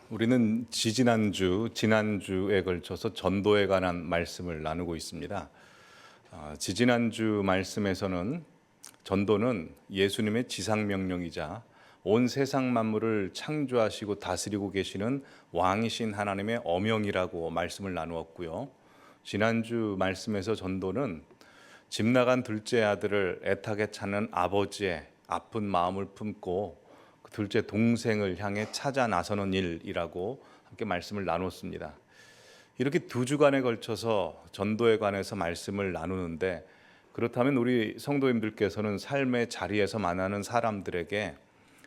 우리는 지난주에 걸쳐서 전도에 관한 말씀을 나누고 있습니다. 지지난주 말씀에서는 전도는 예수님의 지상명령이자 온 세상 만물을 창조하시고 다스리고 계시는 왕이신 하나님의 어명이라고 말씀을 나누었고요. 지난주 말씀에서 전도는 집 나간 둘째 아들을 애타게 찾는 아버지의 아픈 마음을 품고 그 둘째 동생을 향해 찾아 나서는 일이라고 함께 말씀을 나눴습니다. 이렇게 두 주간에 걸쳐서 전도에 관해서 말씀을 나누는데, 그렇다면 우리 성도님들께서는 삶의 자리에서 만나는 사람들에게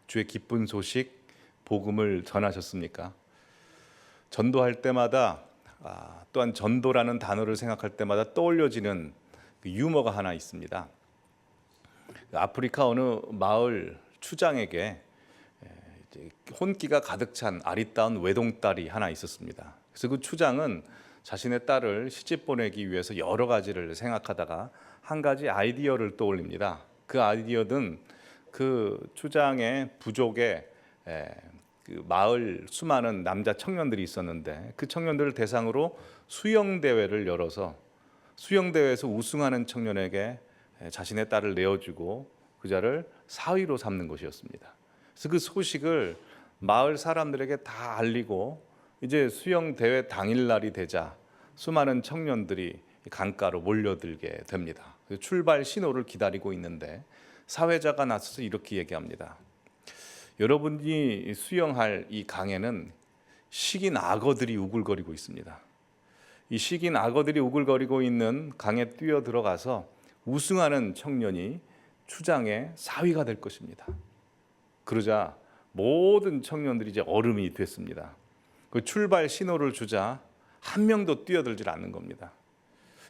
주의 기쁜 소식, 복음을 전하셨습니까? 전도할 때마다 또한 전도라는 단어를 생각할 때마다 떠올려지는 그 유머가 하나 있습니다. 아프리카 어느 마을 추장에게 혼기가 가득 찬 아리따운 외동딸이 하나 있었습니다. 그래서 그 추장은 자신의 딸을 시집 보내기 위해서 여러 가지를 생각하다가 한 가지 아이디어를 떠올립니다. 그 아이디어는 그 추장의 부족에 그 마을 수많은 남자 청년들이 있었는데, 그 청년들을 대상으로 수영 대회를 열어서 수영 대회에서 우승하는 청년에게 자신의 딸을 내어주고 그자를 사위로 삼는 것이었습니다. 그래서 그 소식을 마을 사람들에게 다 알리고 이제 수영 대회 당일날이 되자 수많은 청년들이 강가로 몰려들게 됩니다. 출발 신호를 기다리고 있는데 사회자가 나서서 이렇게 얘기합니다. 여러분이 수영할 이 강에는 식인 악어들이 우글거리고 있습니다. 이 식인 악어들이 우글거리고 있는 강에 뛰어 들어가서 우승하는 청년이 추장의 사위가 될 것입니다. 그러자 모든 청년들이 이제 얼음이 됐습니다. 그 출발 신호를 주자 한 명도 뛰어들질 않는 겁니다.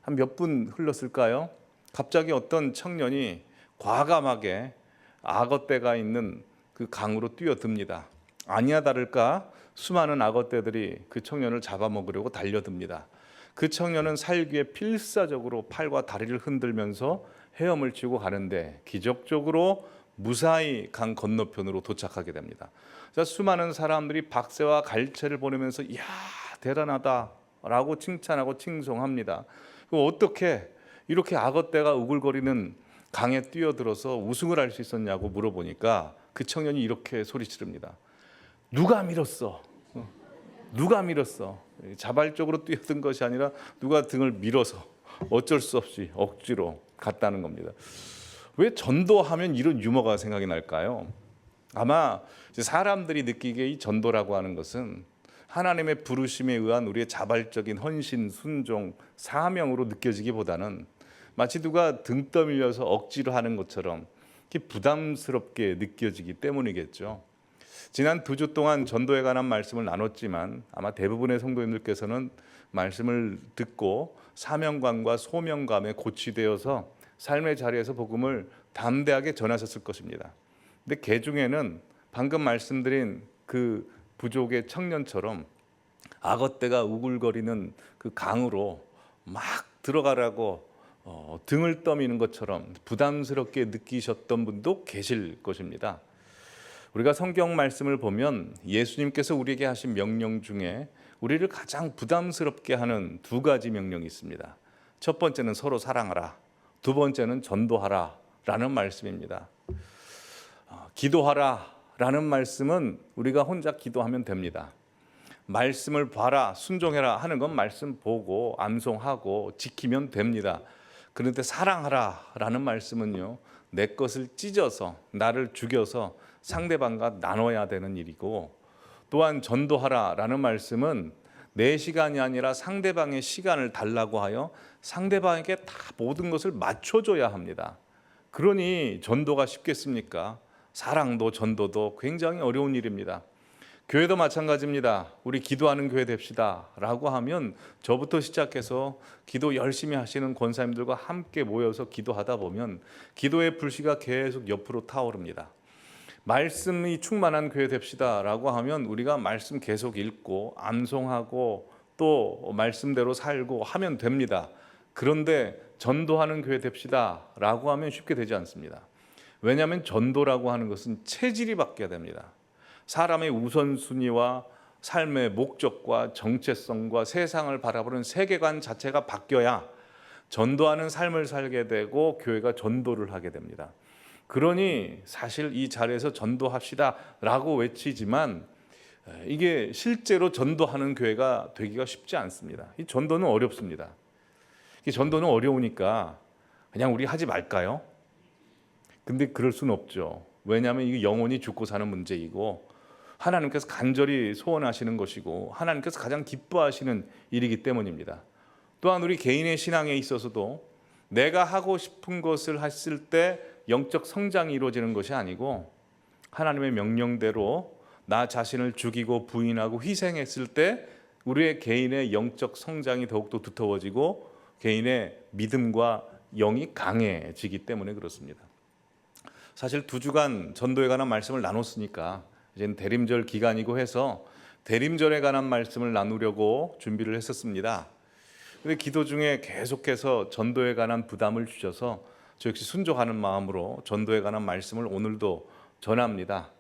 한 몇 분 흘렀을까요? 갑자기 어떤 청년이 과감하게 악어떼가 있는 그 강으로 뛰어듭니다. 아니야 다를까 수많은 악어떼들이 그 청년을 잡아먹으려고 달려듭니다. 그 청년은 살기에 필사적으로 팔과 다리를 흔들면서 헤엄을 치고 가는데 기적적으로 무사히 강 건너편으로 도착하게 됩니다. 수많은 사람들이 박새와 갈채를 보내면서 이야 대단하다라고 칭찬하고 칭송합니다. 어떻게 이렇게 악어떼가 우글거리는 강에 뛰어들어서 우승을 할 수 있었냐고 물어보니까 그 청년이 이렇게 소리 지릅니다. 누가 밀었어? 누가 밀었어? 자발적으로 뛰어든 것이 아니라 누가 등을 밀어서 어쩔 수 없이 억지로 갔다는 겁니다. 왜 전도하면 이런 유머가 생각이 날까요? 아마 사람들이 느끼기에 이 전도라고 하는 것은 하나님의 부르심에 의한 우리의 자발적인 헌신, 순종, 사명으로 느껴지기보다는 마치 누가 등 떠밀려서 억지로 하는 것처럼 부담스럽게 느껴지기 때문이겠죠. 지난 두 주 동안 전도에 관한 말씀을 나눴지만 아마 대부분의 성도님들께서는 말씀을 듣고 사명감과 소명감에 고취되어서 삶의 자리에서 복음을 담대하게 전하셨을 것입니다. 근데 개 중에는 방금 말씀드린 그 부족의 청년처럼 악어떼가 우글거리는 그 강으로 막 들어가라고 등을 떠미는 것처럼 부담스럽게 느끼셨던 분도 계실 것입니다. 우리가 성경 말씀을 보면 예수님께서 우리에게 하신 명령 중에 우리를 가장 부담스럽게 하는 두 가지 명령이 있습니다. 첫 번째는 서로 사랑하라, 두 번째는 전도하라 라는 말씀입니다. 기도하라 라는 말씀은 우리가 혼자 기도하면 됩니다. 말씀을 봐라, 순종해라 하는 건 말씀 보고 암송하고 지키면 됩니다. 그런데 사랑하라 라는 말씀은요, 내 것을 찢어서 나를 죽여서 상대방과 나눠야 되는 일이고, 또한 전도하라 라는 말씀은 내 시간이 아니라 상대방의 시간을 달라고 하여 상대방에게 다 모든 것을 맞춰줘야 합니다. 그러니 전도가 쉽겠습니까? 사랑도 전도도 굉장히 어려운 일입니다. 교회도 마찬가지입니다. 우리 기도하는 교회 됩시다 라고 하면 저부터 시작해서 기도 열심히 하시는 권사님들과 함께 모여서 기도하다 보면 기도의 불씨가 계속 옆으로 타오릅니다. 말씀이 충만한 교회 됩시다 라고 하면 우리가 말씀 계속 읽고 암송하고 또 말씀대로 살고 하면 됩니다. 그런데 전도하는 교회 됩시다 라고 하면 쉽게 되지 않습니다. 왜냐하면 전도라고 하는 것은 체질이 바뀌어야 됩니다. 사람의 우선순위와 삶의 목적과 정체성과 세상을 바라보는 세계관 자체가 바뀌어야 전도하는 삶을 살게 되고 교회가 전도를 하게 됩니다. 그러니 사실 이 자리에서 전도합시다라고 외치지만 이게 실제로 전도하는 교회가 되기가 쉽지 않습니다. 이 전도는 어렵습니다. 이 전도는 어려우니까 그냥 우리 하지 말까요? 근데 그럴 수는 없죠. 왜냐하면 이게 영혼이 죽고 사는 문제이고 하나님께서 간절히 소원하시는 것이고 하나님께서 가장 기뻐하시는 일이기 때문입니다. 또한 우리 개인의 신앙에 있어서도 내가 하고 싶은 것을 했을 때 영적 성장이 이루어지는 것이 아니고 하나님의 명령대로 나 자신을 죽이고 부인하고 희생했을 때 우리의 개인의 영적 성장이 더욱더 두터워지고 개인의 믿음과 영이 강해지기 때문에 그렇습니다. 사실 2주간 전도에 관한 말씀을 나눴으니까 이제는 대림절 기간이고 해서 대림절에 관한 말씀을 나누려고 준비를 했었습니다. 근데 기도 중에 계속해서 전도에 관한 부담을 주셔서 저 역시 순종하는 마음으로 전도에 관한 말씀을 오늘도 전합니다.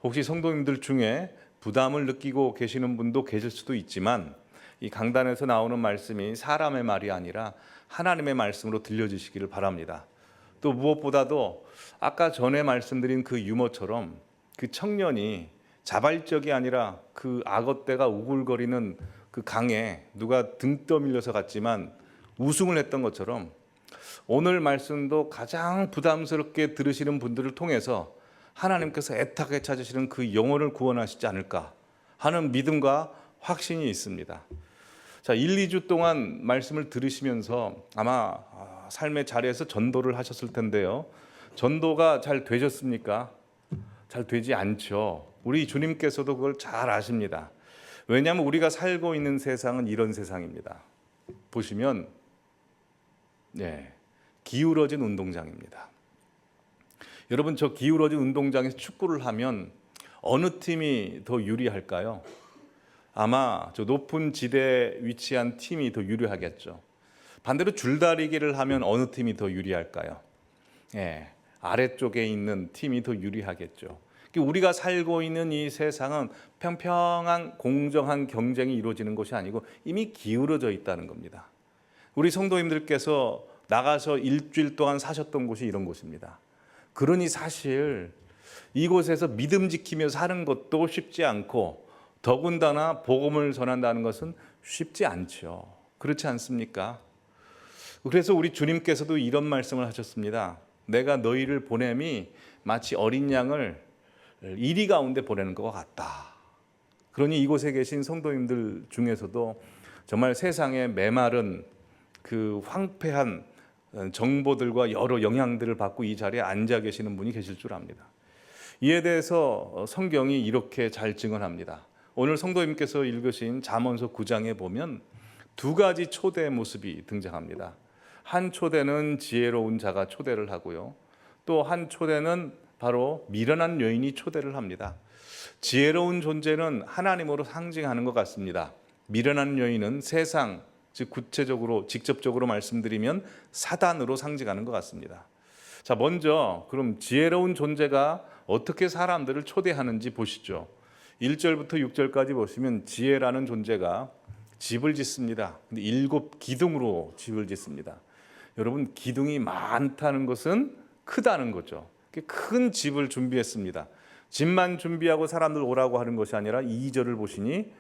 혹시 성도님들 중에 부담을 느끼고 계시는 분도 계실 수도 있지만 이 강단에서 나오는 말씀이 사람의 말이 아니라 하나님의 말씀으로 들려주시기를 바랍니다. 또 무엇보다도 아까 전에 말씀드린 그 유머처럼 그 청년이 자발적이 아니라 그 악어떼가 우글거리는 그 강에 누가 등 떠밀려서 갔지만 우승을 했던 것처럼 오늘 말씀도 가장 부담스럽게 들으시는 분들을 통해서 하나님께서 애타게 찾으시는 그 영혼을 구원하시지 않을까 하는 믿음과 확신이 있습니다. 자, 1, 2주 동안 말씀을 들으시면서 아마 삶의 자리에서 전도를 하셨을 텐데요. 전도가 잘 되셨습니까? 잘 되지 않죠. 우리 주님께서도 그걸 잘 아십니다. 왜냐하면 우리가 살고 있는 세상은 이런 세상입니다. 보시면 기울어진 운동장입니다. 여러분, 저 기울어진 운동장에서 축구를 하면 어느 팀이 더 유리할까요? 아마 저 높은 지대에 위치한 팀이 더 유리하겠죠. 반대로 줄다리기를 하면 어느 팀이 더 유리할까요? 아래쪽에 있는 팀이 더 유리하겠죠. 우리가 살고 있는 이 세상은 평평한 공정한 경쟁이 이루어지는 것이 아니고 이미 기울어져 있다는 겁니다. 우리 성도님들께서 나가서 일주일 동안 사셨던 곳이 이런 곳입니다. 그러니 사실 이곳에서 믿음 지키며 사는 것도 쉽지 않고 더군다나 복음을 전한다는 것은 쉽지 않죠. 그렇지 않습니까? 그래서 우리 주님께서도 이런 말씀을 하셨습니다. 내가 너희를 보냄이 마치 어린 양을 이리 가운데 보내는 것 같다. 그러니 이곳에 계신 성도님들 중에서도 정말 세상에 메마른 그 황폐한 정보들과 여러 영향들을 받고 이 자리에 앉아 계시는 분이 계실 줄 압니다. 이에 대해서 성경이 이렇게 잘 증언합니다. 오늘 성도님께서 읽으신 잠언서 9장에 보면 2가지 초대의 모습이 등장합니다. 한 초대는 지혜로운 자가 초대를 하고요. 또 한 초대는 바로 미련한 여인이 초대를 합니다. 지혜로운 존재는 하나님으로 상징하는 것 같습니다. 미련한 여인은 세상, 즉 구체적으로 직접적으로 말씀드리면 사단으로 상징하는 것 같습니다. 자, 먼저 그럼 지혜로운 존재가 어떻게 사람들을 초대하는지 보시죠. 1절부터 6절까지 보시면 지혜라는 존재가 집을 짓습니다. 근데 7기둥으로 집을 짓습니다. 여러분, 기둥이 많다는 것은 크다는 거죠. 큰 집을 준비했습니다. 집만 준비하고 사람들 오라고 하는 것이 아니라 2절을 보시니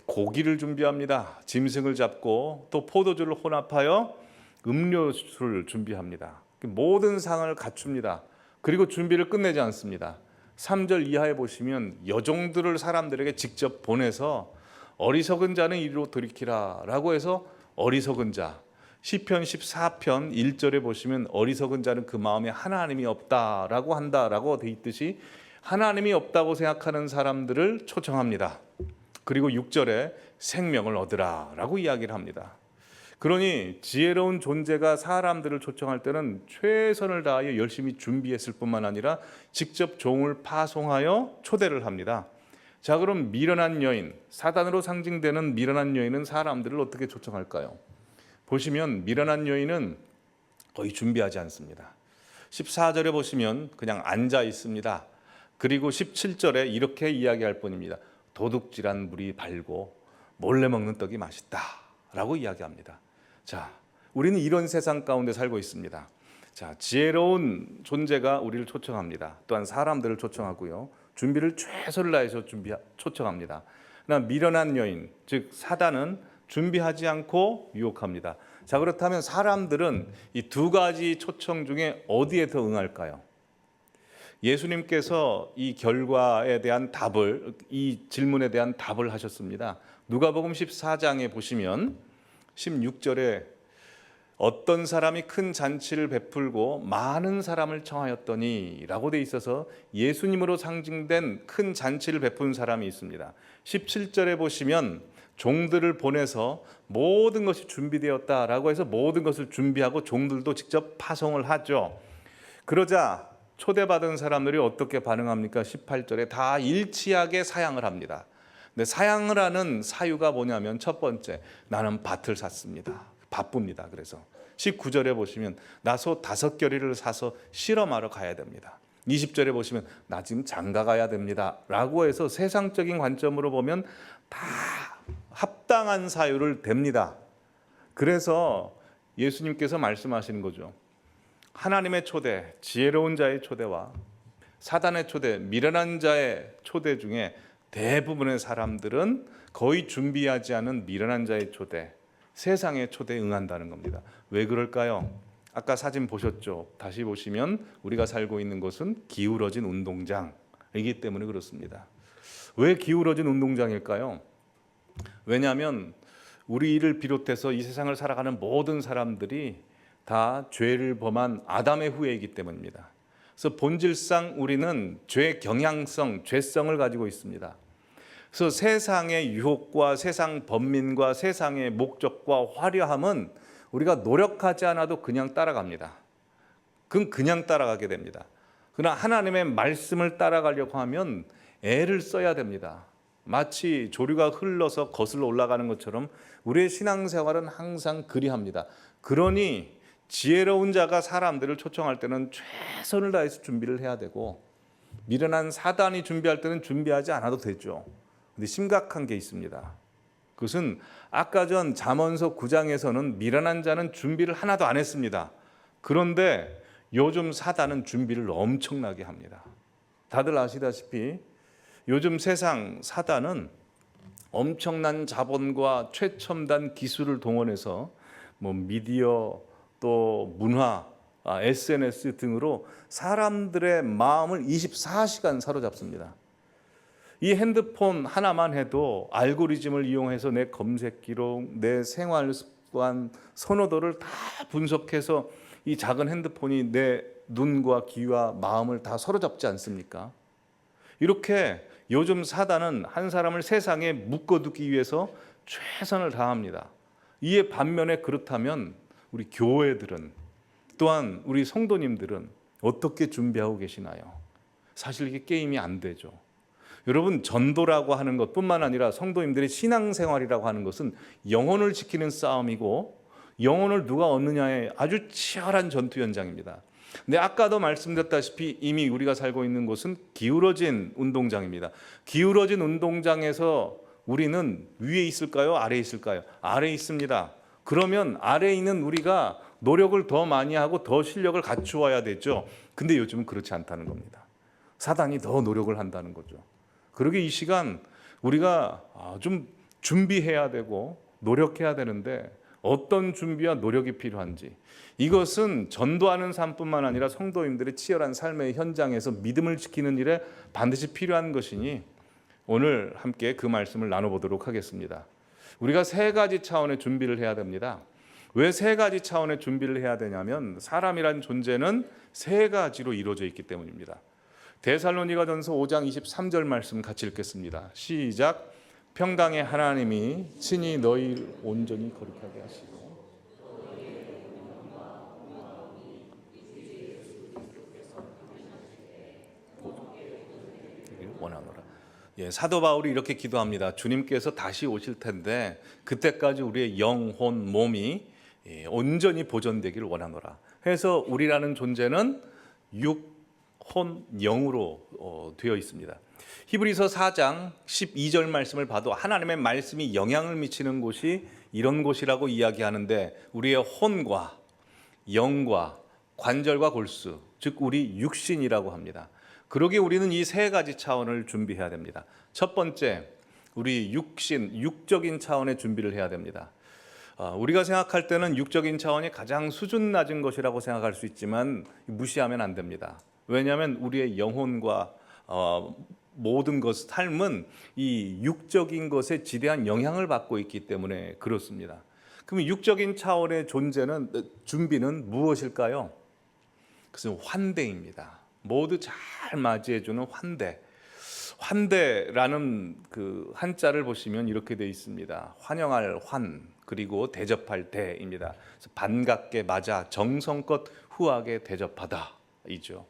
고기를 준비합니다. 짐승을 잡고 또 포도주를 혼합하여 음료수를 준비합니다. 모든 상을 갖춥니다. 그리고 준비를 끝내지 않습니다. 3절 이하에 보시면 여종들을 사람들에게 직접 보내서 어리석은 자는 이리로 돌이키라 라고 해서 어리석은 자, 시편 14편 1절에 보시면 어리석은 자는 그 마음에 하나님이 없다라고 한다라고 돼 있듯이 하나님이 없다고 생각하는 사람들을 초청합니다. 그리고 6절에 생명을 얻으라 라고 이야기를 합니다. 그러니 지혜로운 존재가 사람들을 초청할 때는 최선을 다하여 열심히 준비했을 뿐만 아니라 직접 종을 파송하여 초대를 합니다. 자, 그럼 미련한 여인, 사단으로 상징되는 미련한 여인은 사람들을 어떻게 초청할까요? 보시면 미련한 여인은 거의 준비하지 않습니다. 14절에 보시면 그냥 앉아 있습니다. 그리고 17절에 이렇게 이야기할 뿐입니다. 도둑질한 물이 발고 몰래 먹는 떡이 맛있다라고 이야기합니다. 자, 우리는 이런 세상 가운데 살고 있습니다. 자, 지혜로운 존재가 우리를 초청합니다. 또한 사람들을 초청하고요. 준비를 최선을 다해서 초청합니다. 그러나 미련한 여인, 즉 사단은 준비하지 않고 유혹합니다. 자, 그렇다면 사람들은 이 두 가지 초청 중에 어디에 더 응할까요? 예수님께서 이 결과에 대한 답을, 이 질문에 대한 답을 하셨습니다. 누가복음 14장에 보시면 16절에 어떤 사람이 큰 잔치를 베풀고 많은 사람을 청하였더니 라고 돼 있어서 예수님으로 상징된 큰 잔치를 베푼 사람이 있습니다. 17절에 보시면 종들을 보내서 모든 것이 준비되었다라고 해서 모든 것을 준비하고 종들도 직접 파송을 하죠. 그러자 초대받은 사람들이 어떻게 반응합니까? 18절에 다 일치하게 사양을 합니다. 근데 사양을 하는 사유가 뭐냐면 첫 번째, 나는 밭을 샀습니다. 바쁩니다. 그래서 19절에 보시면 나 소 5겨리를 사서 실험하러 가야 됩니다. 20절에 보시면 나 지금 장가 가야 됩니다. 라고 해서 세상적인 관점으로 보면 다 합당한 사유를 댑니다. 그래서 예수님께서 말씀하시는 거죠. 하나님의 초대, 지혜로운 자의 초대와 사단의 초대, 미련한 자의 초대 중에 대부분의 사람들은 거의 준비하지 않은 미련한 자의 초대, 세상의 초대에 응한다는 겁니다. 왜 그럴까요? 아까 사진 보셨죠? 다시 보시면 우리가 살고 있는 곳은 기울어진 운동장이기 때문에 그렇습니다. 왜 기울어진 운동장일까요? 왜냐하면 우리를 비롯해서 이 세상을 살아가는 모든 사람들이 다 죄를 범한 아담의 후예이기 때문입니다. 그래서 본질상 우리는 죄 경향성, 죄성을 가지고 있습니다. 그래서 세상의 유혹과 세상 번민과 세상의 목적과 화려함은 우리가 노력하지 않아도 그냥 따라갑니다. 그냥 따라가게 됩니다. 그러나 하나님의 말씀을 따라가려고 하면 애를 써야 됩니다. 마치 조류가 흘러서 거슬러 올라가는 것처럼 우리의 신앙생활은 항상 그리합니다. 그러니 지혜로운 자가 사람들을 초청할 때는 최선을 다해서 준비를 해야 되고, 미련한 사단이 준비할 때는 준비하지 않아도 되죠. 근데 심각한 게 있습니다. 그것은 아까 전 잠언서 9장에서는 미련한 자는 준비를 하나도 안 했습니다. 그런데 요즘 사단은 준비를 엄청나게 합니다. 다들 아시다시피 요즘 세상 사단은 엄청난 자본과 최첨단 기술을 동원해서 미디어 또 문화, SNS 등으로 사람들의 마음을 24시간 사로잡습니다. 이 핸드폰 하나만 해도 알고리즘을 이용해서 내 검색 기록, 내 생활 습관, 선호도를 다 분석해서 이 작은 핸드폰이 내 눈과 귀와 마음을 다 사로잡지 않습니까? 이렇게 요즘 사단은 한 사람을 세상에 묶어두기 위해서 최선을 다합니다. 이에 반면에 그렇다면 우리 교회들은, 또한 우리 성도님들은 어떻게 준비하고 계시나요? 사실 이게 게임이 안 되죠. 여러분, 전도라고 하는 것뿐만 아니라 성도님들의 신앙생활이라고 하는 것은 영혼을 지키는 싸움이고 영혼을 누가 얻느냐의 아주 치열한 전투 현장입니다. 근데 아까도 말씀드렸다시피 이미 우리가 살고 있는 곳은 기울어진 운동장입니다. 기울어진 운동장에서 우리는 위에 있을까요? 아래에 있을까요? 아래에 있습니다. 그러면 아래에 있는 우리가 노력을 더 많이 하고 더 실력을 갖추어야 되죠. 근데 요즘은 그렇지 않다는 겁니다. 사단이 더 노력을 한다는 거죠. 그러게 이 시간 우리가 좀 준비해야 되고 노력해야 되는데 어떤 준비와 노력이 필요한지, 이것은 전도하는 삶뿐만 아니라 성도님들의 치열한 삶의 현장에서 믿음을 지키는 일에 반드시 필요한 것이니 오늘 함께 그 말씀을 나눠보도록 하겠습니다. 우리가 세 가지 차원의 준비를 해야 됩니다. 왜 세 가지 차원의 준비를 해야 되냐면 사람이란 존재는 세 가지로 이루어져 있기 때문입니다. 데살로니가전서 5장 23절 말씀 같이 읽겠습니다. 시작. 평강의 하나님이 친히 너희를 온전히 거룩하게 하시고 원하노라. 사도 바울이 이렇게 기도합니다. 주님께서 다시 오실 텐데 그때까지 우리의 영혼, 몸이 온전히 보존되기를 원하노라. 해서 우리라는 존재는 육, 혼, 영으로 되어 있습니다. 히브리서 4장 12절 말씀을 봐도 하나님의 말씀이 영향을 미치는 곳이 이런 곳이라고 이야기하는데 우리의 혼과 영과 관절과 골수, 즉 우리 육신이라고 합니다. 그러기에 우리는 이 세 가지 차원을 준비해야 됩니다. 첫 번째, 우리 육신, 육적인 차원의 준비를 해야 됩니다. 우리가 생각할 때는 육적인 차원이 가장 수준 낮은 것이라고 생각할 수 있지만 무시하면 안 됩니다. 왜냐하면 우리의 영혼과 모든 것, 삶은 이 육적인 것에 지대한 영향을 받고 있기 때문에 그렇습니다. 그럼 육적인 차원의 준비는 무엇일까요? 그것은 환대입니다. 모두 잘 맞이해주는 환대. 환대라는 그 한자를 보시면 이렇게 되어 있습니다. 환영할 환, 그리고 대접할 대입니다. 그래서 반갑게 맞아 정성껏 후하게 대접하다 이죠.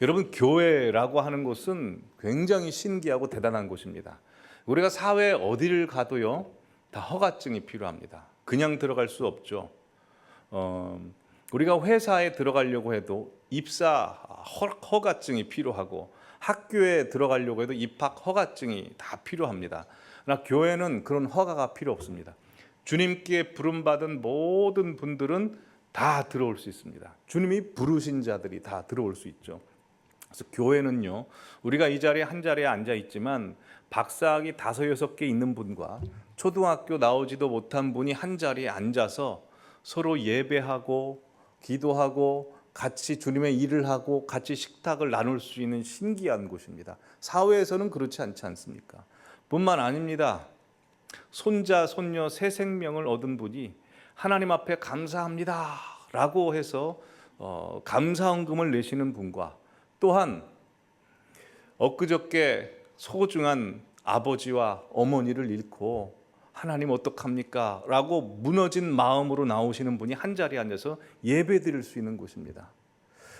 여러분, 교회라고 하는 곳은 굉장히 신기하고 대단한 곳입니다. 우리가 사회 어디를 가도요, 다 허가증이 필요합니다. 그냥 들어갈 수 없죠. 우리가 회사에 들어가려고 해도 입사 허가증이 필요하고, 학교에 들어가려고 해도 입학 허가증이 다 필요합니다. 그러나 교회는 그런 허가가 필요 없습니다. 주님께 부름받은 모든 분들은 다 들어올 수 있습니다. 주님이 부르신 자들이 다 들어올 수 있죠. 그래서 교회는요, 우리가 이 자리에 한 자리에 앉아 있지만 박사학위 5, 6개 있는 분과 초등학교 나오지도 못한 분이 한 자리에 앉아서 서로 예배하고 기도하고 같이 주님의 일을 하고 같이 식탁을 나눌 수 있는 신기한 곳입니다. 사회에서는 그렇지 않지 않습니까? 뿐만 아닙니다. 손자, 손녀, 새 생명을 얻은 분이 하나님 앞에 감사합니다 라고 해서 감사헌금을 내시는 분과, 또한 엊그저께 소중한 아버지와 어머니를 잃고 하나님 어떡합니까? 라고 무너진 마음으로 나오시는 분이 한 자리에 앉아서 예배 드릴 수 있는 곳입니다.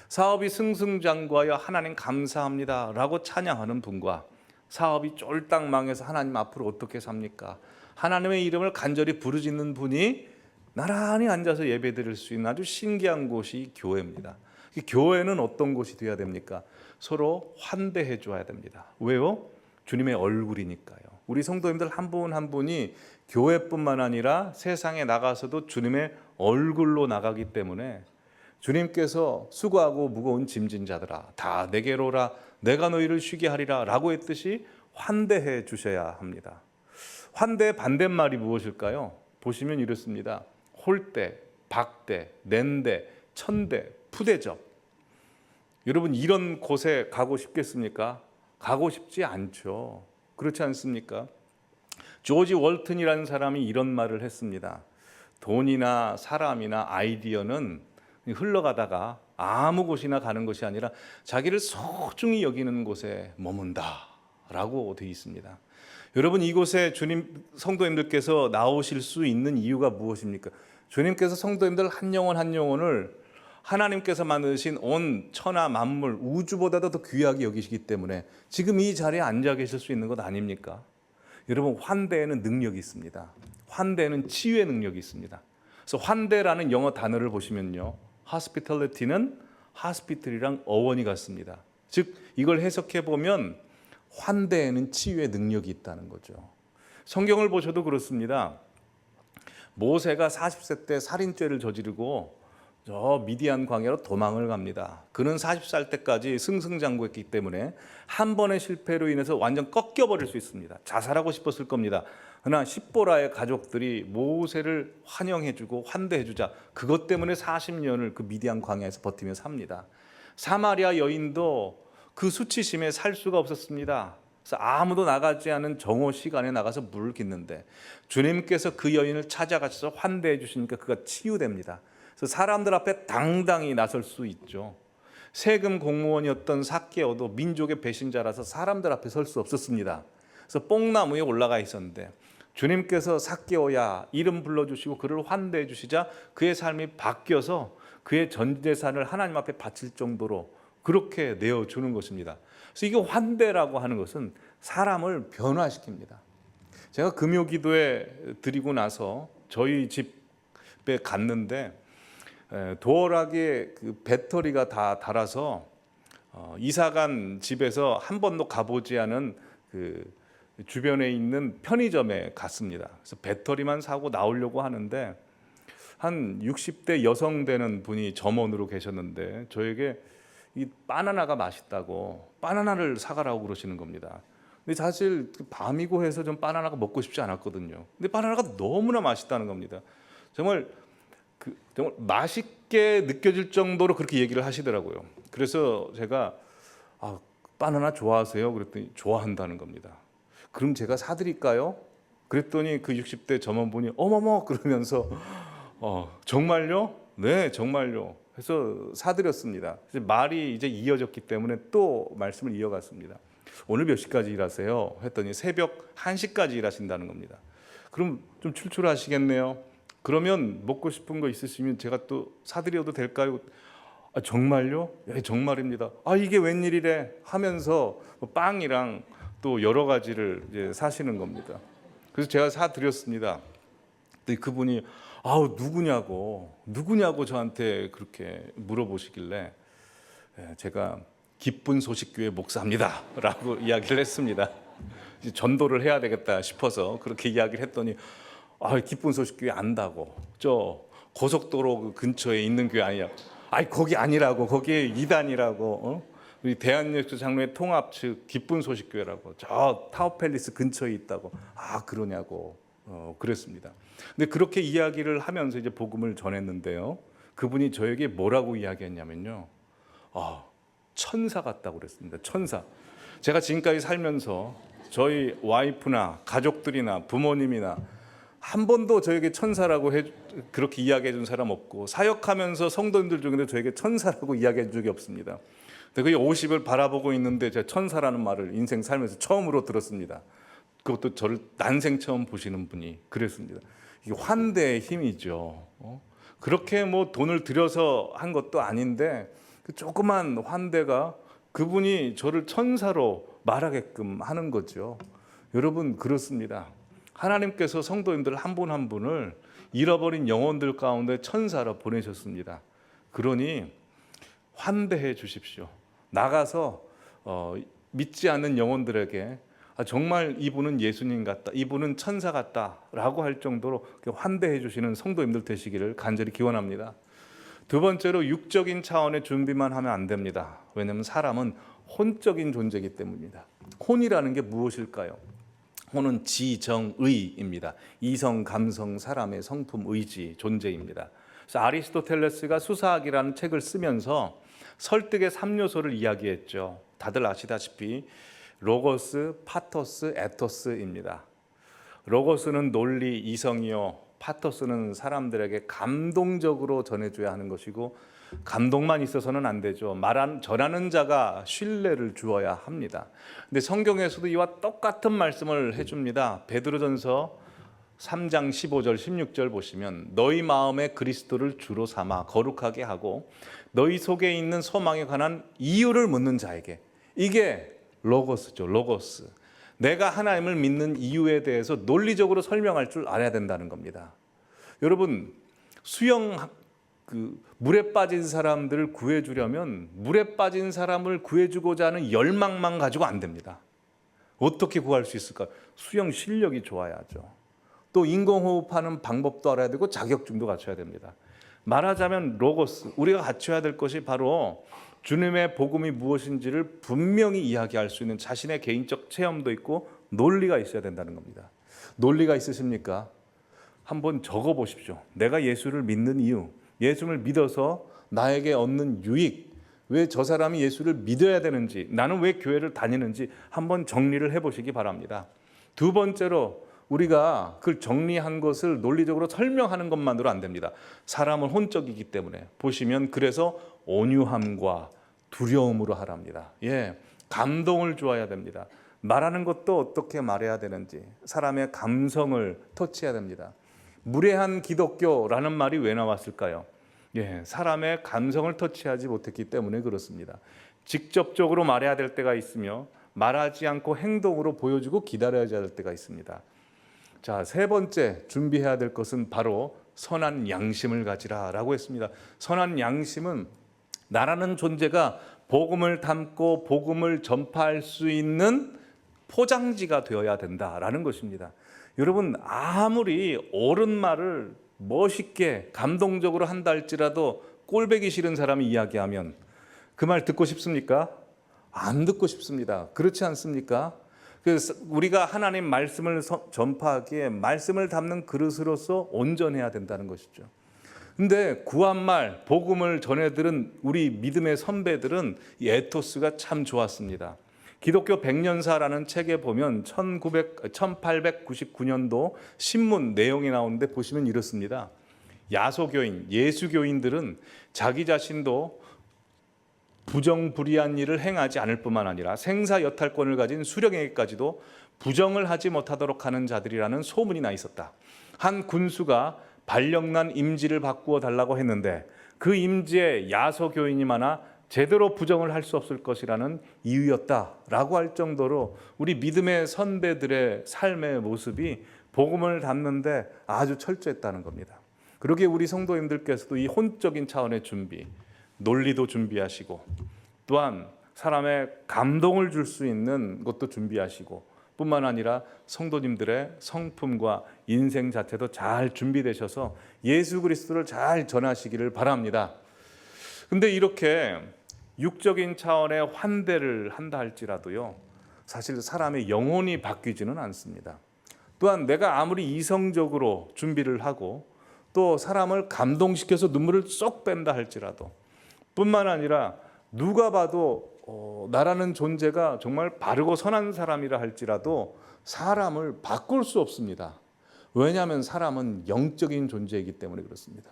사업이 승승장구하여 하나님 감사합니다 라고 찬양하는 분과, 사업이 쫄딱 망해서 하나님 앞으로 어떻게 삽니까? 하나님의 이름을 간절히 부르짖는 분이 나란히 앉아서 예배 드릴 수 있는 아주 신기한 곳이 교회입니다. 교회는 어떤 곳이 되어야 됩니까? 서로 환대해 줘야 됩니다. 왜요? 주님의 얼굴이니까요. 우리 성도님들 한 분 한 분이 교회뿐만 아니라 세상에 나가서도 주님의 얼굴로 나가기 때문에 주님께서 수고하고 무거운 짐진 자들아 다 내게로 오라, 내가 너희를 쉬게 하리라 라고 했듯이 환대해 주셔야 합니다. 환대의 반대말이 무엇일까요? 보시면 이렇습니다. 홀대, 박대, 낸대, 천대, 푸대접. 여러분, 이런 곳에 가고 싶겠습니까? 가고 싶지 않죠. 그렇지 않습니까? 조지 월튼이라는 사람이 이런 말을 했습니다. 돈이나 사람이나 아이디어는 흘러가다가 아무 곳이나 가는 것이 아니라 자기를 소중히 여기는 곳에 머문다 라고 되어 있습니다. 여러분, 이곳에 주님 성도님들께서 나오실 수 있는 이유가 무엇입니까? 주님께서 성도님들 한 영혼 한 영혼을 하나님께서 만드신 온 천하 만물 우주보다도 더 귀하게 여기시기 때문에 지금 이 자리에 앉아 계실 수 있는 것 아닙니까? 여러분, 환대에는 능력이 있습니다. 환대에는 치유의 능력이 있습니다. 그래서 환대라는 영어 단어를 보시면요, hospitality는 hospital이랑 어원이 같습니다. 즉 이걸 해석해 보면 환대에는 치유의 능력이 있다는 거죠. 성경을 보셔도 그렇습니다. 모세가 40세 때 살인죄를 저지르고 저 미디안 광야로 도망을 갑니다. 그는 40살 때까지 승승장구했기 때문에 한 번의 실패로 인해서 완전 꺾여버릴 수 있습니다. 자살하고 싶었을 겁니다. 그러나 십보라의 가족들이 모세를 환영해주고 환대해주자 그것 때문에 40년을 그 미디안 광야에서 버티며 삽니다. 사마리아 여인도 그 수치심에 살 수가 없었습니다. 그래서 아무도 나가지 않은 정오 시간에 나가서 물을 깃는데 주님께서 그 여인을 찾아가셔서 환대해 주시니까 그가 치유됩니다. 그래서 사람들 앞에 당당히 나설 수 있죠. 세금 공무원이었던 삭개오도 민족의 배신자라서 사람들 앞에 설 수 없었습니다. 그래서 뽕나무에 올라가 있었는데 주님께서 삭개오야 이름 불러주시고 그를 환대해 주시자 그의 삶이 바뀌어서 그의 전 재산을 하나님 앞에 바칠 정도로 그렇게 내어주는 것입니다. 그래서 이게 환대라고 하는 것은 사람을 변화시킵니다. 제가 금요기도에 드리고 나서 저희 집에 갔는데 도어락에 그 배터리가 다 닳아서 이사간 집에서 한 번도 가보지 않은 그 주변에 있는 편의점에 갔습니다. 그래서 배터리만 사고 나오려고 하는데 한 60대 여성 되는 분이 점원으로 계셨는데 저에게 이 바나나가 맛있다고 바나나를 사가라고 그러시는 겁니다. 근데 사실 밤이고 해서 좀 바나나가 먹고 싶지 않았거든요. 근데 바나나가 너무나 맛있다는 겁니다. 정말 정말 맛있게 느껴질 정도로 그렇게 얘기를 하시더라고요. 그래서 제가 바나나 좋아하세요? 그랬더니 좋아한다는 겁니다. 그럼 제가 사드릴까요? 그랬더니 그 60대 점원분이 어머머 그러면서 정말요? 네, 정말요. 해서 사드렸습니다. 말이 이제 이어졌기 때문에 또 말씀을 이어갔습니다. 오늘 몇 시까지 일하세요? 했더니 새벽 1시까지 일하신다는 겁니다. 그럼 좀 출출하시겠네요. 그러면 먹고 싶은 거 있으시면 제가 또 사드려도 될까요? 정말요? 예, 정말입니다. 이게 웬일이래 하면서 빵이랑 또 여러 가지를 이제 사시는 겁니다. 그래서 제가 사드렸습니다. 근데 그분이 누구냐고 저한테 그렇게 물어보시길래 제가 기쁜 소식교회 목사입니다라고 이야기를 했습니다. 전도를 해야 되겠다 싶어서 그렇게 이야기를 했더니 기쁜 소식교회 안다고 저 고속도로 근처에 있는 교회 아니야. 거기 아니라고, 거기 이단이라고. 우리 대한예수 장로회 통합 측 기쁜 소식교회라고 저 타워팰리스 근처에 있다고. 그러냐고 그랬습니다. 근데 그렇게 이야기를 하면서 이제 복음을 전했는데요. 그분이 저에게 뭐라고 이야기했냐면요. 천사 같다고 그랬습니다. 천사. 제가 지금까지 살면서 저희 와이프나 가족들이나 부모님이나 한 번도 저에게 천사라고 그렇게 이야기해 준 사람 없고 사역하면서 성도님들 중에도 저에게 천사라고 이야기해 준 적이 없습니다. 근데 그 50을 바라보고 있는데 제가 천사라는 말을 인생 살면서 처음으로 들었습니다. 그것도 저를 난생 처음 보시는 분이 그랬습니다. 이게 환대의 힘이죠. 그렇게 뭐 돈을 들여서 한 것도 아닌데 그 조그만 환대가 그분이 저를 천사로 말하게끔 하는 거죠. 여러분 그렇습니다. 하나님께서 성도님들 한 분 한 분을 잃어버린 영혼들 가운데 천사로 보내셨습니다. 그러니 환대해 주십시오. 나가서 믿지 않는 영혼들에게 정말 이분은 예수님 같다, 이분은 천사 같다라고 할 정도로 환대해 주시는 성도님들 되시기를 간절히 기원합니다. 두 번째로 육적인 차원의 준비만 하면 안 됩니다. 왜냐하면 사람은 혼적인 존재이기 때문입니다. 혼이라는 게 무엇일까요? 혼은 지정의입니다. 이성, 감성, 사람의 성품, 의지, 존재입니다. 그래서 아리스토텔레스가 수사학이라는 책을 쓰면서 설득의 3요소를 이야기했죠. 다들 아시다시피 로고스, 파토스, 에토스입니다. 로고스는 논리, 이성이요. 파토스는 사람들에게 감동적으로 전해줘야 하는 것이고 감동만 있어서는 안 되죠. 전하는 자가 신뢰를 주어야 합니다. 근데 성경에서도 이와 똑같은 말씀을 해줍니다. 베드로전서 3장 15절 16절 보시면 너희 마음에 그리스도를 주로 삼아 거룩하게 하고 너희 속에 있는 소망에 관한 이유를 묻는 자에게, 이게 로고스죠. 로고스. 내가 하나님을 믿는 이유에 대해서 논리적으로 설명할 줄 알아야 된다는 겁니다. 여러분 물에 빠진 사람들을 구해주려면 물에 빠진 사람을 구해주고자 하는 열망만 가지고 안 됩니다. 어떻게 구할 수 있을까? 수영 실력이 좋아야죠. 또 인공호흡하는 방법도 알아야 되고 자격증도 갖춰야 됩니다. 말하자면 로고스, 우리가 갖춰야 될 것이 바로 주님의 복음이 무엇인지를 분명히 이야기할 수 있는 자신의 개인적 체험도 있고 논리가 있어야 된다는 겁니다. 논리가 있으십니까? 한번 적어보십시오. 내가 예수를 믿는 이유, 예수를 믿어서 나에게 얻는 유익, 왜 저 사람이 예수를 믿어야 되는지, 나는 왜 교회를 다니는지 한번 정리를 해보시기 바랍니다. 두 번째로 우리가 그 정리한 것을 논리적으로 설명하는 것만으로 안 됩니다. 사람은 혼적이기 때문에 보시면 그래서 온유함과 두려움으로 하랍니다. 감동을 주어야 됩니다. 말하는 것도 어떻게 말해야 되는지 사람의 감성을 터치해야 됩니다. 무례한 기독교라는 말이 왜 나왔을까요? 사람의 감성을 터치하지 못했기 때문에 그렇습니다. 직접적으로 말해야 될 때가 있으며 말하지 않고 행동으로 보여주고 기다려야 될 때가 있습니다. 자, 세 번째 준비해야 될 것은 바로 선한 양심을 가지라라고 했습니다. 선한 양심은 나라는 존재가 복음을 담고 복음을 전파할 수 있는 포장지가 되어야 된다라는 것입니다. 여러분, 아무리 옳은 말을 멋있게 감동적으로 한다 할지라도 꼴보기 싫은 사람이 이야기하면 그 말 듣고 싶습니까? 안 듣고 싶습니다. 그렇지 않습니까? 그래서 우리가 하나님 말씀을 전파하기에 말씀을 담는 그릇으로서 온전해야 된다는 것이죠. 근데 구한말, 복음을 전해들은 우리 믿음의 선배들은 이 에토스가 참 좋았습니다. 기독교 백년사라는 책에 보면 1899년도 신문 내용이 나오는데 보시면 이렇습니다. 야소교인, 예수교인들은 자기 자신도 부정부리한 일을 행하지 않을 뿐만 아니라 생사여탈권을 가진 수령에게까지도 부정을 하지 못하도록 하는 자들이라는 소문이 나 있었다. 한 군수가 발령난 임지를 바꾸어 달라고 했는데 그 임지에 야소교인이 많아 제대로 부정을 할 수 없을 것이라는 이유였다라고 할 정도로 우리 믿음의 선배들의 삶의 모습이 복음을 담는데 아주 철저했다는 겁니다. 그러기에 우리 성도님들께서도 이 혼적인 차원의 준비, 논리도 준비하시고 또한 사람의 감동을 줄 수 있는 것도 준비하시고 뿐만 아니라 성도님들의 성품과 인생 자체도 잘 준비되셔서 예수 그리스도를 잘 전하시기를 바랍니다. 근데 이렇게 육적인 차원의 환대를 한다 할지라도요, 사실 사람의 영혼이 바뀌지는 않습니다. 또한 내가 아무리 이성적으로 준비를 하고 또 사람을 감동시켜서 눈물을 쏙 뺀다 할지라도 뿐만 아니라 누가 봐도 나라는 존재가 정말 바르고 선한 사람이라 할지라도 사람을 바꿀 수 없습니다. 왜냐하면 사람은 영적인 존재이기 때문에 그렇습니다.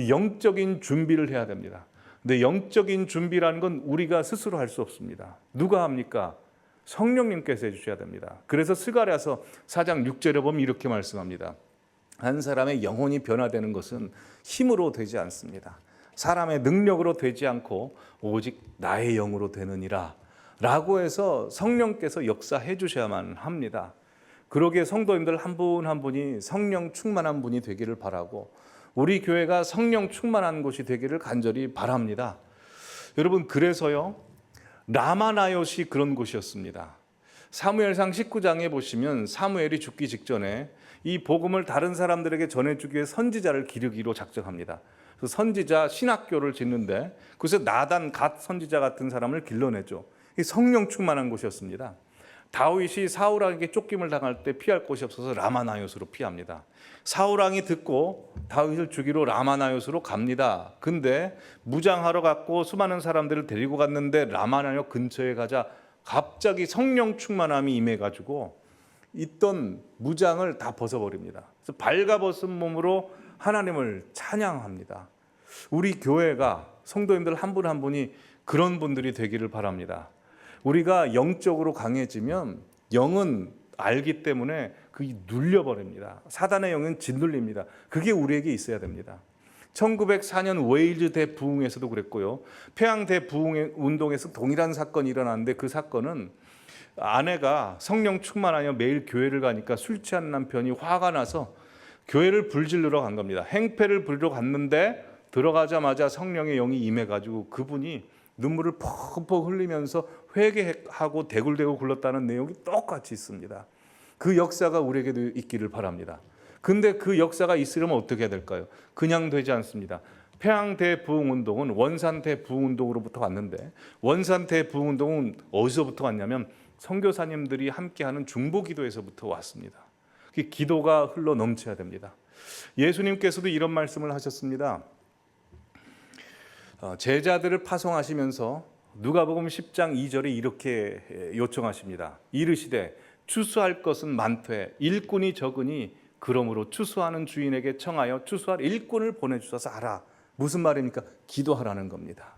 영적인 준비를 해야 됩니다. 근데 영적인 준비라는 건 우리가 스스로 할 수 없습니다. 누가 합니까? 성령님께서 해주셔야 됩니다. 그래서 스가랴서 4장 6절에 보면 이렇게 말씀합니다. 한 사람의 영혼이 변화되는 것은 힘으로 되지 않습니다. 사람의 능력으로 되지 않고 오직 나의 영으로 되느니라 라고 해서 성령께서 역사해 주셔야만 합니다. 그러기에 성도님들 한 분 한 분이 성령 충만한 분이 되기를 바라고 우리 교회가 성령 충만한 곳이 되기를 간절히 바랍니다. 여러분, 그래서요, 라마나요시 그런 곳이었습니다. 사무엘상 19장에 보시면 사무엘이 죽기 직전에 이 복음을 다른 사람들에게 전해주기 위해 선지자를 기르기로 작정합니다. 그래서 선지자 신학교를 짓는데 그래서 나단 갓 선지자 같은 사람을 길러내죠. 성령 충만한 곳이었습니다. 다윗이 사울왕에게 쫓김을 당할 때 피할 곳이 없어서 라마나요스로 피합니다. 사울왕이 듣고 다윗을 죽이러 라마나요스로 갑니다. 근데 무장하러 갔고 수많은 사람들을 데리고 갔는데 라마나요 근처에 가자 갑자기 성령 충만함이 임해가지고 있던 무장을 다 벗어버립니다. 그래서 발가벗은 몸으로 하나님을 찬양합니다. 우리 교회가 성도님들 한 분 한 분이 그런 분들이 되기를 바랍니다. 우리가 영적으로 강해지면 영은 알기 때문에 그게 눌려버립니다. 사단의 영은 짓눌립니다. 그게 우리에게 있어야 됩니다. 1904년 웨일즈 대부흥에서도 그랬고요. 평양 대부흥 운동에서 동일한 사건이 일어났는데 그 사건은 아내가 성령 충만하여 매일 교회를 가니까 술 취한 남편이 화가 나서 교회를 불질르러 간 겁니다. 행패를 부리러 갔는데 들어가자마자 성령의 영이 임해가지고 그분이 눈물을 퍽퍽 흘리면서 회개하고 대굴대굴 굴렀다는 내용이 똑같이 있습니다. 그 역사가 우리에게도 있기를 바랍니다. 근데 그 역사가 있으려면 어떻게 해야 될까요? 그냥 되지 않습니다. 평양 대부흥운동은 원산 대부흥운동으로부터 왔는데 원산 대부흥운동은 어디서부터 왔냐면 선교사님들이 함께하는 중보기도에서부터 왔습니다. 그 기도가 흘러 넘쳐야 됩니다. 예수님께서도 이런 말씀을 하셨습니다. 제자들을 파송하시면서 누가복음 10장 2절에 이렇게 요청하십니다. 이르시되 추수할 것은 많되 일꾼이 적으니 그러므로 추수하는 주인에게 청하여 추수할 일꾼을 보내주셔서 하라. 무슨 말입니까? 기도하라는 겁니다.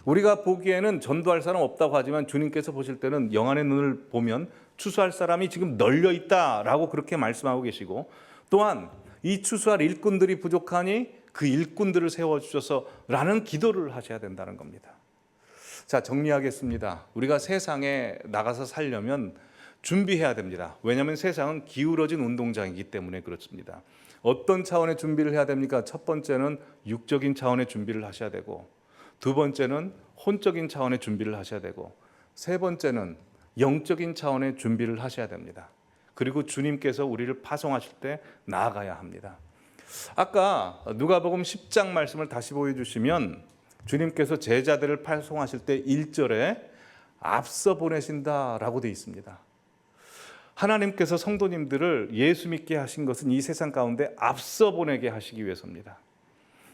우리가 보기에는 전도할 사람 없다고 하지만 주님께서 보실 때는 영안의 눈을 보면 추수할 사람이 지금 널려 있다라고 그렇게 말씀하고 계시고 또한 이 추수할 일꾼들이 부족하니 그 일꾼들을 세워주셔서 라는 기도를 하셔야 된다는 겁니다. 자, 정리하겠습니다. 우리가 세상에 나가서 살려면 준비해야 됩니다. 왜냐하면 세상은 기울어진 운동장이기 때문에 그렇습니다. 어떤 차원의 준비를 해야 됩니까? 첫 번째는 육적인 차원의 준비를 하셔야 되고 두 번째는 혼적인 차원의 준비를 하셔야 되고, 세 번째는 영적인 차원의 준비를 하셔야 됩니다. 그리고 주님께서 우리를 파송하실 때 나아가야 합니다. 아까 누가복음 10장 말씀을 다시 보여주시면 주님께서 제자들을 파송하실 때 1절에 앞서 보내신다라고 되어 있습니다. 하나님께서 성도님들을 예수 믿게 하신 것은 이 세상 가운데 앞서 보내게 하시기 위해서입니다.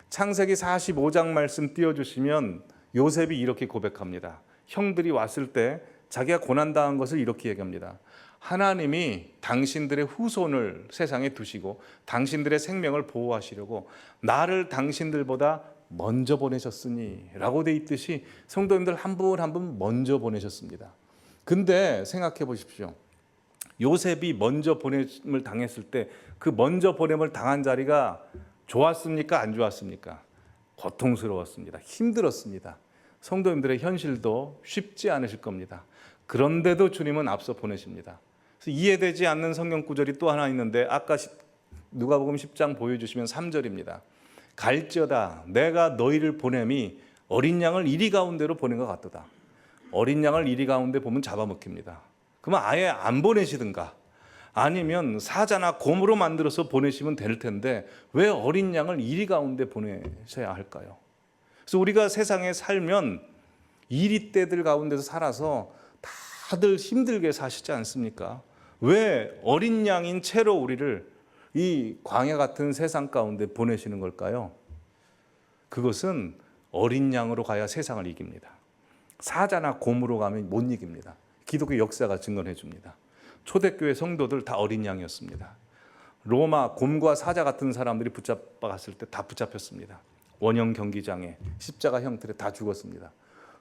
창세기 45장 말씀 띄워주시면 요셉이 이렇게 고백합니다. 형들이 왔을 때 자기가 고난당한 것을 이렇게 얘기합니다. 하나님이 당신들의 후손을 세상에 두시고 당신들의 생명을 보호하시려고 나를 당신들보다 먼저 보내셨으니 라고 돼 있듯이 성도님들 한 분 한 분 먼저 보내셨습니다. 근데 생각해 보십시오. 요셉이 먼저 보냄을 당했을 때 그 먼저 보냄을 당한 자리가 좋았습니까? 안 좋았습니까? 고통스러웠습니다. 힘들었습니다. 성도님들의 현실도 쉽지 않으실 겁니다. 그런데도 주님은 앞서 보내십니다. 그래서 이해되지 않는 성경 구절이 또 하나 있는데 아까 누가복음 10장 보여주시면 3절입니다. 갈지어다 내가 너희를 보냄이 어린 양을 이리 가운데로 보낸 것 같도다. 어린 양을 이리 가운데 보면 잡아먹힙니다. 그러면 아예 안 보내시든가 아니면 사자나 곰으로 만들어서 보내시면 될 텐데 왜 어린 양을 이리 가운데 보내셔야 할까요? 그래서 우리가 세상에 살면 이리떼들 가운데서 살아서 다들 힘들게 사시지 않습니까? 왜 어린 양인 채로 우리를 이 광야 같은 세상 가운데 보내시는 걸까요? 그것은 어린 양으로 가야 세상을 이깁니다. 사자나 곰으로 가면 못 이깁니다. 기독교 역사가 증언해 줍니다. 초대교회 성도들 다 어린 양이었습니다. 로마 곰과 사자 같은 사람들이 붙잡아갔을 때 다 붙잡혔습니다. 원형 경기장에 십자가 형틀에 다 죽었습니다.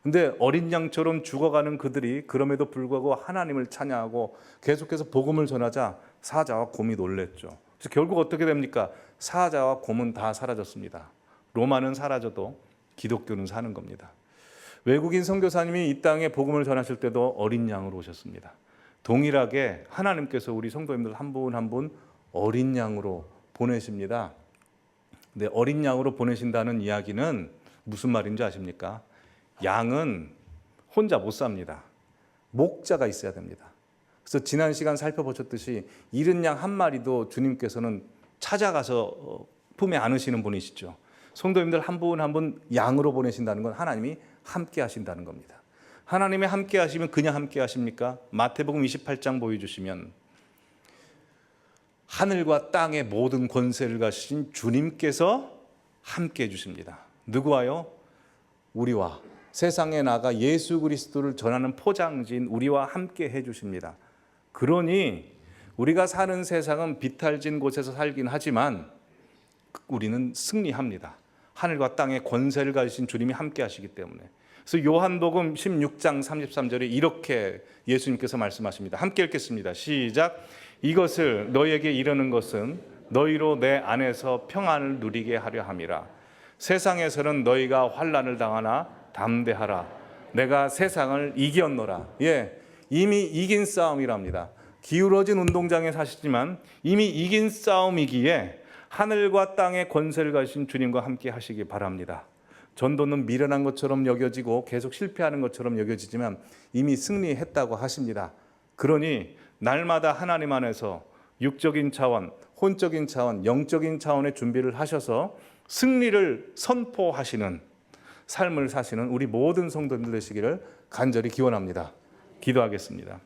근데 어린 양처럼 죽어가는 그들이 그럼에도 불구하고 하나님을 찬양하고 계속해서 복음을 전하자 사자와 곰이 놀랬죠. 그래서 결국 어떻게 됩니까? 사자와 곰은 다 사라졌습니다. 로마는 사라져도 기독교는 사는 겁니다. 외국인 선교사님이 이 땅에 복음을 전하실 때도 어린 양으로 오셨습니다. 동일하게 하나님께서 우리 성도님들 한 분 한 분 어린 양으로 보내십니다. 근데 어린 양으로 보내신다는 이야기는 무슨 말인지 아십니까? 양은 혼자 못 삽니다. 목자가 있어야 됩니다. 그래서 지난 시간 살펴보셨듯이 잃은 양 한 마리도 주님께서는 찾아가서 품에 안으시는 분이시죠. 성도님들 한 분 한 분 양으로 보내신다는 건 하나님이 함께 하신다는 겁니다. 하나님이 함께 하시면 그냥 함께 하십니까? 마태복음 28장 보여주시면 하늘과 땅의 모든 권세를 가지신 주님께서 함께 해주십니다. 누구와요? 우리와 세상에 나가 예수 그리스도를 전하는 포장지인 우리와 함께 해주십니다. 그러니 우리가 사는 세상은 비탈진 곳에서 살긴 하지만 우리는 승리합니다. 하늘과 땅의 권세를 가지신 주님이 함께 하시기 때문에. 그래서 요한복음 16장 33절에 이렇게 예수님께서 말씀하십니다. 함께 읽겠습니다. 시작. 이것을 너희에게 이르는 것은 너희로 내 안에서 평안을 누리게 하려 함이라. 세상에서는 너희가 환난을 당하나 담대하라. 내가 세상을 이겼노라. 이미 이긴 싸움이랍니다. 기울어진 운동장에 사시지만 이미 이긴 싸움이기에 하늘과 땅의 권세를 가지신 주님과 함께 하시기 바랍니다. 전도는 미련한 것처럼 여겨지고 계속 실패하는 것처럼 여겨지지만 이미 승리했다고 하십니다. 그러니 날마다 하나님 안에서 육적인 차원, 혼적인 차원, 영적인 차원의 준비를 하셔서 승리를 선포하시는 삶을 사시는 우리 모든 성도들 되시기를 간절히 기원합니다. 기도하겠습니다.